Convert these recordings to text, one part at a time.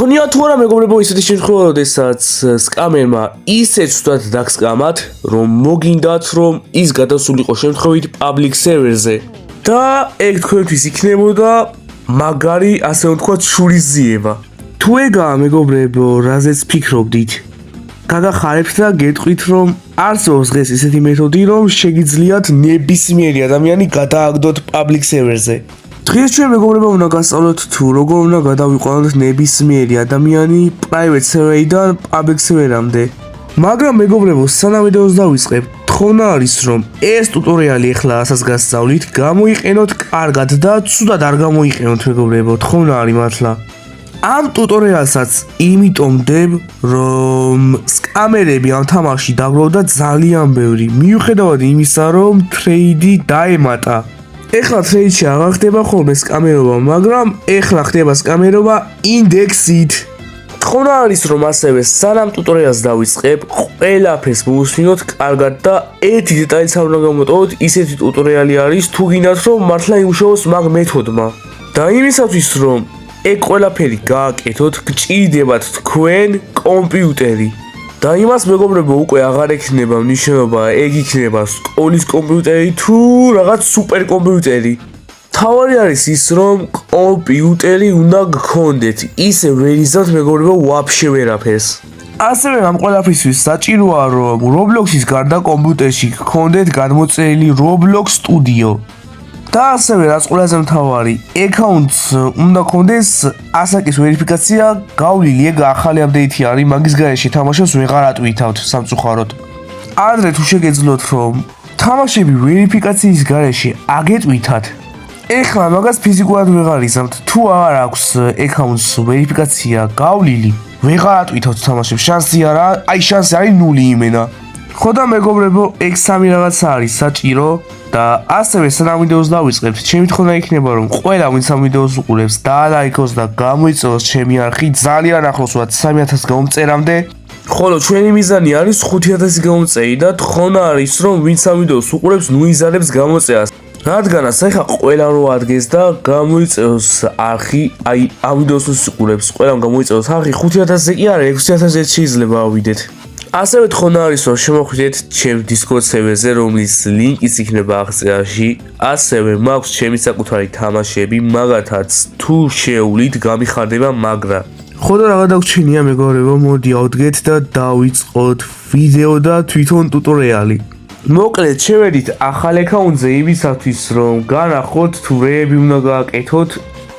გქონია თუ არა მეგობრებო ისეთი შემთხვევა, როდესაც სკამერმა ისე ცუდად დაგსკამათ, რომ მოგინდათ რომ ის გადასულიყო შემთხვევით public server-ზე და ეგ თქვენთვის იქნებოდა მაგარი, ასე ვთქვათ, შურისძიება. თუ ეგაა მეგობრებო, რაზეც ფიქრობდით, გაგახარებთ და გეტყვით რომ არსებობს დღეს ისეთი მეთოდი, რომ შეგიძლიათ ნებისმიერი ადამიანი გადააგდოთ public server-ზე. დღეს ჩვენ მეგობრებო უნდა გასწავლოთ თუ როგორ უნდა გადავიყვანოთ ნებისმიერი ადამიანი private server-დან public server-მდე. მაგრამ მეგობრებო, სანამ ვიდეოს დავიწყებ, თხოვნა არის რომ ეს ტუტორიალი ახლა ასაც გასწავლით, გამოიყენოთ კარგად და ცუდად არ გამოიყენოთ მეგობრებო, თხოვნა არის მართლა. ამ ტუტორიალსაც იმიტომ ვდებ, რომ სკამერები ამ თამაშში დაგროვდა ძალიან ბევრი, მიუხედავად იმისა, რომ ტრეიდი დაემატა. ეხლა ტრეიდში აღარ ხდება ხოლმე სკამერობა, მაგრამ ეხლა ხდება სკამერობა ინდექსით. თხოვნა არის რომ ასევე სანამ ტუტორიალს დავიწყებ, ყველაფერს მოусმინოთ კარგად და ერთი დეტალიც არ უნდა გამოტოვოთ, ისეთი ტუტორიალი არის თუ გინდათ რომ მართლა იმუშაოს მაგ მეთოდმა. და იმისათვის რომ ეგ ყველაფერი გააკეთოთ, გჭირდებათ თქვენ კომპიუტერი. და იმას მეგობრებო უკვე აღარ ექნება მნიშვნელობა, ეგ იქნება სკოლის კომპიუტერი თუ რაღაც სუპერ კომპიუტერი. თავარი არის ის რომ კომპიუტერი უნდა გქონდეთ, ისე ვერ იზამთ მეგობრებო ვაფშე ვერაფერს. ასევე ამ ყველაფრისთვის საჭიროა რომ Roblox-ის გარდა კომპიუტერში გქონდეთ გადმოწერილი Roblox Studio. და ასევე რაც ყველაზე მთავარი, აკაუნტს უნდა გქონდეს ასაკის ვერიფიკაცია გავლილი, ეგ ახალი აპდეითი არის, მაგის გარეშე თამაშებს ვეღარ ატვითავთ სამწუხაროდ. ადრე თუ შეგეძლოთ რომ თამაშები ვერიფიკაციის გარეშე აგეტვითათ, ეხლა მაგას ფიზიკურად ვეღარ იზამთ, თუ არ აქვს აკაუნტს ვერიფიკაცია გავლილი, ვეღარ ატვითავთ თამაშებს, შანსი არა, აი შანსი არის 0 იმენა. ხო და მეგობრებო, ეგ სამი რაღაცა არის საჭირო. და ასევე სანამ ვიდეოს დავიწყებთ, ჩემი თხოვნა იქნება რომ ყველა ვინც ამ ვიდეოს უყურებს დაალაიქოს და გამოიწვევს ჩემი არხი ძალიან ახლოს ვართ 3000 გამომწერამდე. ხოლო ჩვენი მიზანი არის 5000 გამომწერი და თხოვნა არის რომ ვინც ამ ვიდეოს უყურებს ნუ იზარებს გამოწერას. რადგანაც ახლა ყველა რო ადგეს და გამოიწვევს არხი, აი ამ ვიდეოს უყურებს, ყველამ გამოიწვევს არხი 5000-ზე კი არა 6000-ზე შეიძლება ავიდეთ. ასევე თხოვნა არის რომ შემოხვიდეთ ჩემ Discord server-ზე, რომლის ლინკიც იქნება აღწერაში. ასევე მაქვს ჩემი საკუთარი თამაშები, მაგათაც თუ შეეულით გამიხარდება მაგრა. ხო და რა დაგვრჩენია მეგობრებო, მოდი ავდგეთ და დავიწყოთ ვიდეო და თვითონ ტუტორიალი. მოკლედ შევედით ახალ აკაუნტზე იმისათვის რომ განახოთ თუ რეები უნდა გააკეთოთ,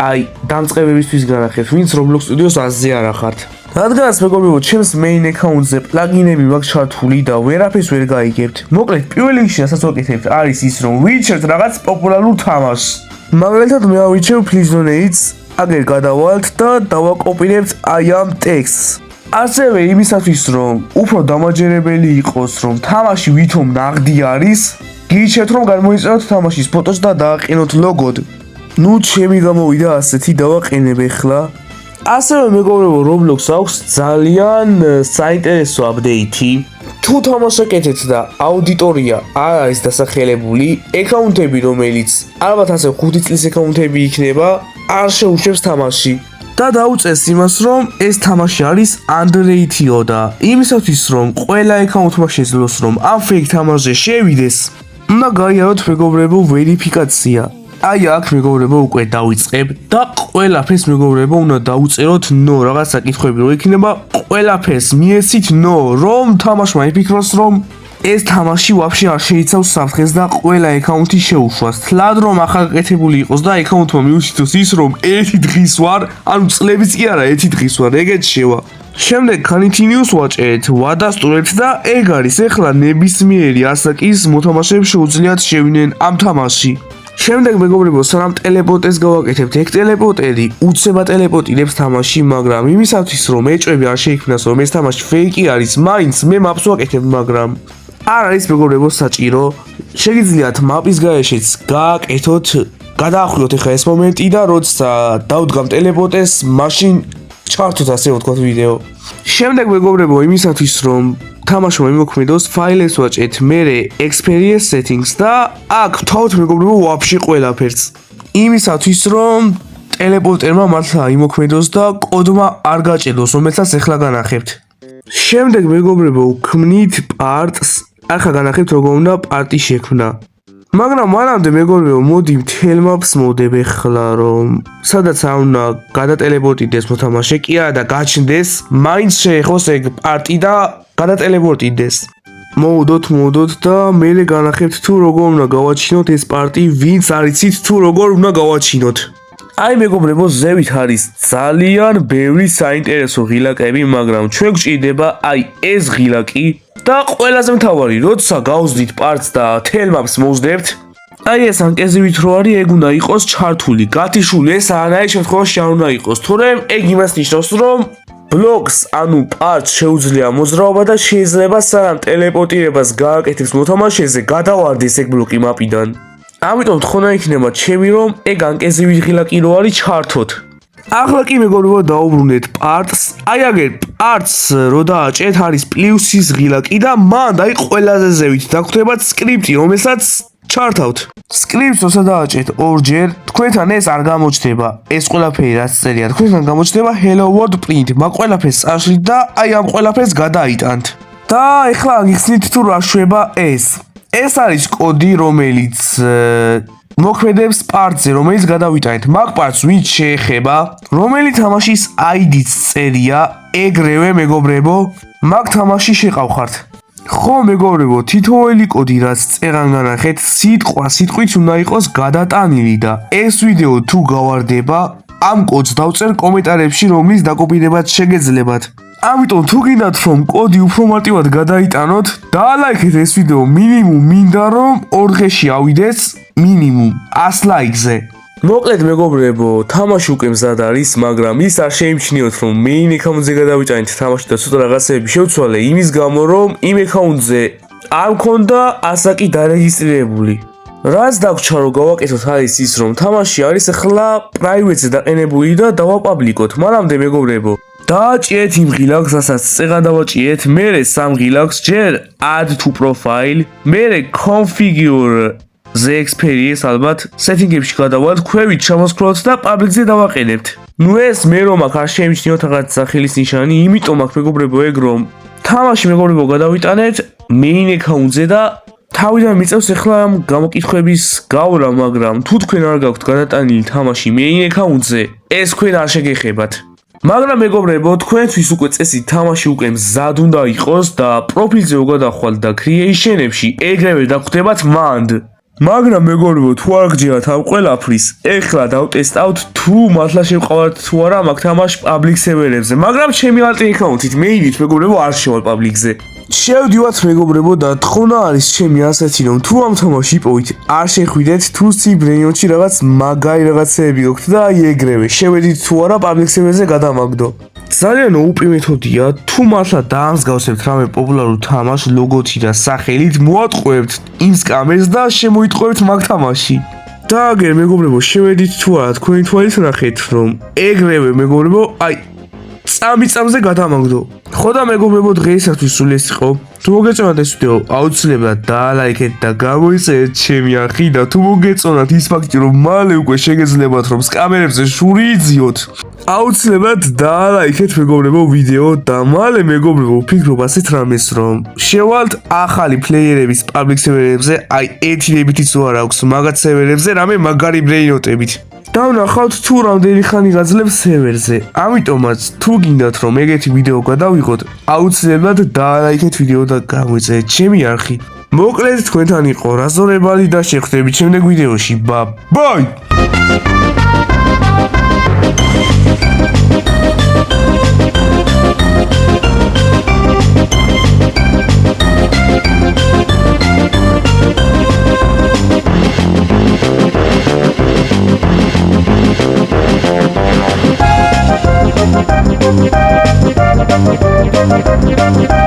აი დამწყებებისთვის განახეთ, ვინც Roblox Studios აზზე არ ახართ. რადგანაც მეგობრებო, ჩემს main account-ზე პლაგინები მაქვს ჩართული და ვერაფერს ვერ გაიგებთ. მოკლედ, პირველ რიგში რასაც ვაკეთებთ არის ის, რომ ვიჩერთ რაღაც პოპულარულ თამაშს. მაგალითად, მე ავიჩევ Please Donate-ს, აგერ გადავალთ და დავაკოპირებთ აი ამ ტექსტს. ასევე იმისათვის, რომ უფრო დამაჯერებელი იყოს, რომ თამაში ვითომ ნაღდი არის, გირჩევთ რომ გამოიწეროთ თამაშის ფოტოს და დააყენოთ ლოგოდ. ნუ ჩემი გამოვიდა ასეთი დავაყენებ ახლა. ასევე მეგობრებო, Roblox აქვს ძალიან საინტერესო აპდეითი. თუ თამაშაკეთეთ და აუდიტორია არ არის დასახელებული, აკაუნტები რომელიც ალბათ ასე 5 წლის აკაუნტები იქნება, არ შეუშვებს თამაში. და დაუწეს იმას რომ ეს თამაში არის underrated და იმისათვის რომ ყველა აკაუნტმა შეძლოს რომ ამ fake თამაშზე შევიდეს, უნდა გაიაროთ მეგობრებო ვერიფიკაცია. აი აქ მეგობრებო უკვე დავიწყებ და ყველაფერს მეგობრებო უნდა დაუწეროთ no, რაღაცა კითხვები რო იქნება, ყველაფერს მიეცით no, რომ თამაშმა იფიქროს რომ ეს თამაში ვაფშე არ შეიცავს საფრთხეს და ყველა აკაუნტი შეუშვას. თლად რომ ახალ გაკეთებული იყოს და აკაუნტმა მიუთითოს ის რომ ერთი დღის ვარ, ანუ წლებიც კი არა, ერთი დღის ვარ, ეგეც შევა. შემდეგ continuous ვაჭერეთ, ვადასტურებთ და ეგ არის ახლა ნებისმიერი ასაკის მოთამაშეებს შეუძლიათ შევიდნენ ამ თამაში. შემდეგ მეგობრებო, სანამ ტელეპორტეს გავაკეთებთ, ეგ ტელეპორტერი უცებად ტელეპორტირებს თამაში, მაგრამ იმისათვის რომ ეჭვები არ შეიქმნას რომ ეს თამაში ფეიკი არის, მაინც მე მაპს ვაკეთებ, მაგრამ არ არის მეგობრებო საჭირო. შეგიძლიათ მაპის გარეშეც გააკეთოთ, გადაახვილოთ ახლა ეს მომენტი და როცა დავდგამ ტელეპორტეს, მაშინ ჩართოთ ასე ვთქვათ ვიდეო. შემდეგ მეგობრებო, იმისათვის რომ თამაშმა იმოქმედოს, ფაილებს ვაჭერთ, მერე experience settings და აქ ვთავთ მეგობრებო ვაფშე ყველაფერს. იმისათვის რომ ტელეპორტერმა მართლა იმოქმედოს და კოდმა არ გაჭედოს, რომელსაც ეხლა განახებთ. შემდეგ მეგობრებო, ვქმნით პარტს, ახლა განახებთ როგორ უნდა პარტი შექმნა. მაგრამ მანამდე მეგობრებო, მოდი მთელ maps მოდებ ეხლა, რომ სადაც არ უნდა გადატელეპორტიდეს მოთამაშე კი არა და გაჩნდეს, მაინც შეეხოს ეგ პარტი და გადატელეპორტიდეს. მოვუდოთ და მერე განახებთ თუ როგორ უნდა გავაჩინოთ ეს პარტი, ვინც არ იცით თუ როგორ უნდა გავაჩინოთ. აი მეგობრებო, ზევით არის ძალიან ბევრი საინტერესო ღილაკები, მაგრამ ჩვენ გვჭირდება აი ეს ღილაკი და ყველაზე მთავარი, როცა გავზდით პარტს და თელ maps მოვზდებთ, აი ეს ანკეზივით რო არის, ეგ უნდა იყოს ჩართული, გათიშული, ეს არანაირ შემთხვევაში არ უნდა იყოს, თორემ ეგ იმას ნიშნავს, რომ ბლოკს, ანუ პარტს შეუძლია მოძრაობა და შეიძლება სანამ ტელეპორტირებას გააკეთებს მოთამაშეზე, გადავარდეს ეგ ბლოკი მაპიდან. ამიტომ თხოვნა იქნება ჩემი რომ ეგ ანკეზივით ღილაკი რო არის ჩართოთ. ახლა კი მეგობრებო დაუბრუნდეთ პარტს. აი აგერ პარტს რო დააჭერთ არის პლუსის ღილაკი და მან აი ყველაზე ზევით დაგვხვდებათ სკრიპტი, რომელსაც ჩართავთ. სკრიპტს როცა დააჭერთ ორჯერ, თქვენთან ეს არ გამოჩნდება. ეს ყველაფერი რაც წერია, თქვენთან გამოჩნდება hello world print. მაგ ყველაფერს წაშლით და აი ამ ყველაფერს გადაიტანთ. და ეხლა გიხსნით თუ რა შვება ეს. ეს არის კოდი, რომელიც მოქმედებს პარტზე, რომელიც გადავიტანეთ. მაგ პარტს ვინც შეეხება, რომელი თამაშის ID-ც წერია, ეგრევე მეგობრებო, მაგ თამაში შეყავხართ. ხო მეგობრებო, თითოეული კოდი რაც წერან განახეთ, სიტყვით უნდა იყოს გადატანილი და ეს ვიდეო თუ გავარდება, ამ კოდს დავწერ კომენტარებში, რომლის დაკოპირებაც შეგეძლებათ. ამიტომ თუ გინდათ რომ კოდი უფრო მარტივად გადაიტანოთ, დაალაიქეთ ეს ვიდეო მინიმუმ მინდა რომ 2 დღეში ავიდეს მინიმუმ 100 ლაიქზე. მოკლედ მეგობრებო, თამაში უკვე მზად არის, მაგრამ ის არ შეიმჩნიოთ რომ main account-ზე გადავიტანეთ თამაში და ცოტა რაღაცები შევცვალე, იმის გამო რომ იმ account-ზე არ მქონდა ასაკი დარეგისტრირებული. რაც დაგვრჩა რომ გავაკეთოთ არის ის რომ თამაში არის ახლა private-ზე დაყენებული და დავაპაბლიკოთ. მანამდე მეგობრებო, დააჭიეთ იმ ღილაკს, რასაც წეღან დავაჭიეთ, მერე სამ ღილაკს, ჯერ add to profile, მერე configure the experience ალბათ, setting-ებში გადავალთ, ქვევით ჩამოსკროლთ და public-ზე დავაყენებთ. ნუ ეს მე რომ აქ არ შეიმჩნიოთ რაღაც სახელის ნიშანი, იმიტომ აქ მეგობრებო ეგ რომ თამაში მეგობრებო გადავიტანეთ main account-ზე და თავიდან მიწევს ახლა ამ გამოკითხვების გავლა, მაგრამ თუ თქვენ არ გაქვთ გადატანილი თამაში main account-ზე, ეს თქვენ არ შეგეხებათ. მაგრამ მეგობრებო, თქვენთვის უკვე წესი თამაში უკვე მზად უნდა იყოს და პროფილზე გადახვალთ და creation-ებში ეგრევე დაგვხვდებათ mand. მაგრამ მეგობრებო, თუ არ გჯერათ ამ ყველაფრის, ეხლა დავტესტავთ თუ მართლა შევყავართ თუ არა მაგ თამაშ public server-ებზე, მაგრამ ჩემი alter account-ით main-ით მეგობრებო არ შევალ public-ზე. შევდივართ მეგობრებო და თხოვნა არის ჩემი ასეთი რომ თუ ამ თამაში იპოვით არ შეხვიდეთ თუ brain-ში რაღაც მაგარი რაღაცეები გქონთ და აი ეგრევე შევედით თუ არა public server-ზე გადამაგდო. ძალიან OP მეთოდია, თუ მართლა დაამსგავსებთ რამე პოპულარულ თამაშს ლოგოთი და სახელით, მოატყუებთ იმ სკამერს და შემოიტყუებთ მაგ თამაში. და აგერ მეგობრებო, შევედით თუ არა თქვენი თვალით ნახეთ რომ ეგრევე მეგობრებო, აი წამზე გადამაგდო. ხო და მეგობრებო, დღეისათვის სულ ეს იყო. თუ მოგეწონათ ეს ვიდეო, აუცილებლად დაალაიქეთ და გამოიწერეთ ჩემი არხი და თუ მოგეწონათ ის ფაქტი რომ მალე უკვე შეგეძლებათ რომ სკამერებზე შური იძიოთ, აუცილებლად დაალაიქეთ მეგობრებო ვიდეო და მალე მეგობრებო ვფიქრობ ასეთ რამეს რომ შევალთ ახალი პლეიერების public server-ებზე, აი ეთირებითიც უარ აქვს მაგათ server-ებზე რამე მაგარი brain-ოტებით. დავნახავთ თუ რამდენი ხანი გაძლევს სერვერზე. ამიტომაც თუ გინდათ რომ ეგეთი ვიდეო გადავიღოთ, აუცილებლად დაალაიქეთ ვიდეო და გამოიწერეთ ჩემი არხი. მოკლედ თქვენთან იყო რაზორებალი და შევხვდებით შემდეგ ვიდეოში. ბაი! Thank you.